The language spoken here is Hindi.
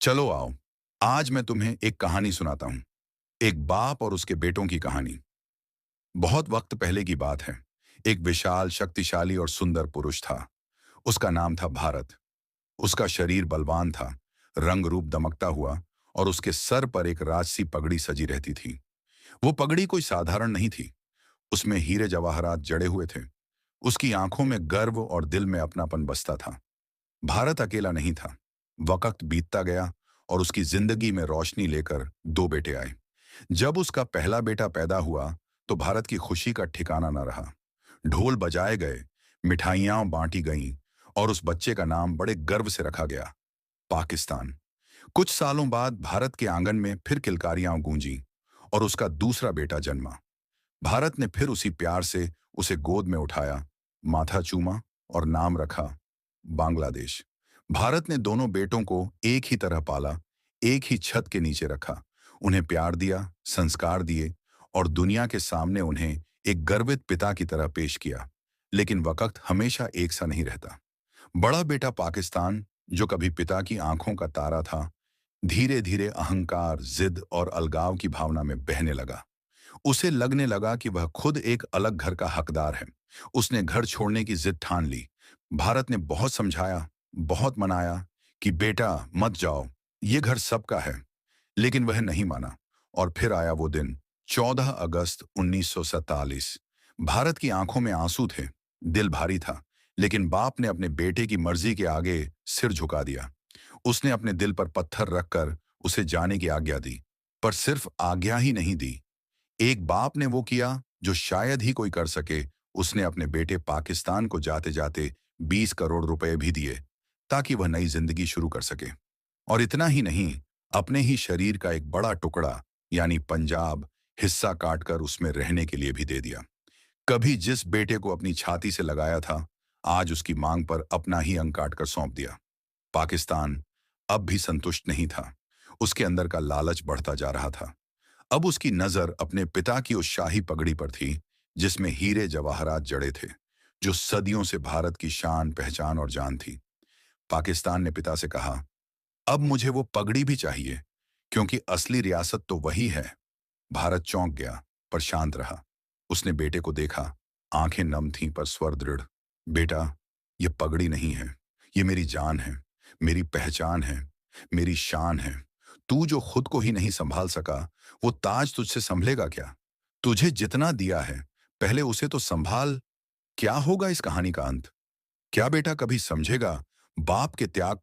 चलो आओ। आज मैं तुम्हें एक कहानी सुनाता हूं। एक बाप और उसके बेटों की कहानी। बहुत वक्त पहले की बात है। एक विशाल, शक्तिशाली और सुंदर पुरुष था। उसका नाम था भारत। उसका शरीर बलवान था, रंग रूप दमकता हुआ, और उसके सर पर एक राजसी पगड़ी सजी रहती थी। वो पगड़ी कोई साधारण नहीं थी। उसमें हीरे जवाहरात जड़े हुए थे। उसकी आंखों में गर्व और दिल में अपनापन बसता था। भारत अकेला नहीं था। वक्त बीतता गया और उसकी जिंदगी में रोशनी लेकर दो बेटे आए। जब उसका पहला बेटा पैदा हुआ तो भारत की खुशी का ठिकाना न रहा। ढोल बजाए गए, मिठाइयां बांटी गईं, और उस बच्चे का नाम बड़े गर्व से रखा गया, पाकिस्तान। कुछ सालों बाद भारत के आंगन में फिर किलकारियां गूंजी और उसका दूसरा बेटा जन्मा। भारत ने फिर उसी प्यार से उसे गोद में उठाया, माथा चूमा और नाम रखा बांग्लादेश। भारत ने दोनों बेटों को एक ही तरह पाला, एक ही छत के नीचे रखा, उन्हें प्यार दिया, संस्कार दिए, और दुनिया के सामने उन्हें एक गर्वित पिता की तरह पेश किया। लेकिन वक्त हमेशा एक सा नहीं रहता। बड़ा बेटा पाकिस्तान, जो कभी पिता की आंखों का तारा था, धीरे धीरे अहंकार, जिद और अलगाव की भावना में बहने लगा। उसे लगने लगा कि वह खुद एक अलग घर का हकदार है। उसने घर छोड़ने की जिद ठान ली। भारत ने बहुत समझाया, बहुत मनाया कि बेटा मत जाओ, ये घर सबका है। लेकिन वह नहीं माना। और फिर आया वो दिन, 14 अगस्त 1947। भारत की आंखों में आंसू थे, दिल भारी था, लेकिन बाप ने अपने बेटे की मर्जी के आगे सिर झुका दिया। उसने अपने दिल पर पत्थर रखकर उसे जाने की आज्ञा दी। पर सिर्फ आज्ञा ही नहीं दी। एक बाप ने वो किया जो शायद ही कोई कर सके। उसने अपने बेटे पाकिस्तान को जाते जाते 20 करोड़ रुपए भी दिए, ताकि वह नई जिंदगी शुरू कर सके। और इतना ही नहीं, अपने ही शरीर का एक बड़ा टुकड़ा, यानी पंजाब, हिस्सा काटकर उसमें रहने के लिए भी दे दिया। कभी जिस बेटे को अपनी छाती से लगाया था, आज उसकी मांग पर अपना ही अंग काटकर सौंप दिया। पाकिस्तान अब भी संतुष्ट नहीं था। उसके अंदर का लालच बढ़ता जा रहा था। अब उसकी नजर अपने पिता की उस शाही पगड़ी पर थी, जिसमें हीरे जवाहरात जड़े थे, जो सदियों से भारत की शान, पहचान और जान थी। पाकिस्तान ने पिता से कहा, अब मुझे वो पगड़ी भी चाहिए, क्योंकि असली रियासत तो वही है। भारत चौंक गया, पर शांत रहा। उसने बेटे को देखा, आंखें नम थीं पर स्वर दृढ़। बेटा, ये पगड़ी नहीं है, ये मेरी जान है, मेरी पहचान है, मेरी शान है। तू जो खुद को ही नहीं संभाल सका, वो ताज तुझसे संभलेगा क्या? तुझे जितना दिया है, पहले उसे तो संभाल। क्या होगा इस कहानी का अंत? क्या बेटा कभी समझेगा बाप के त्याग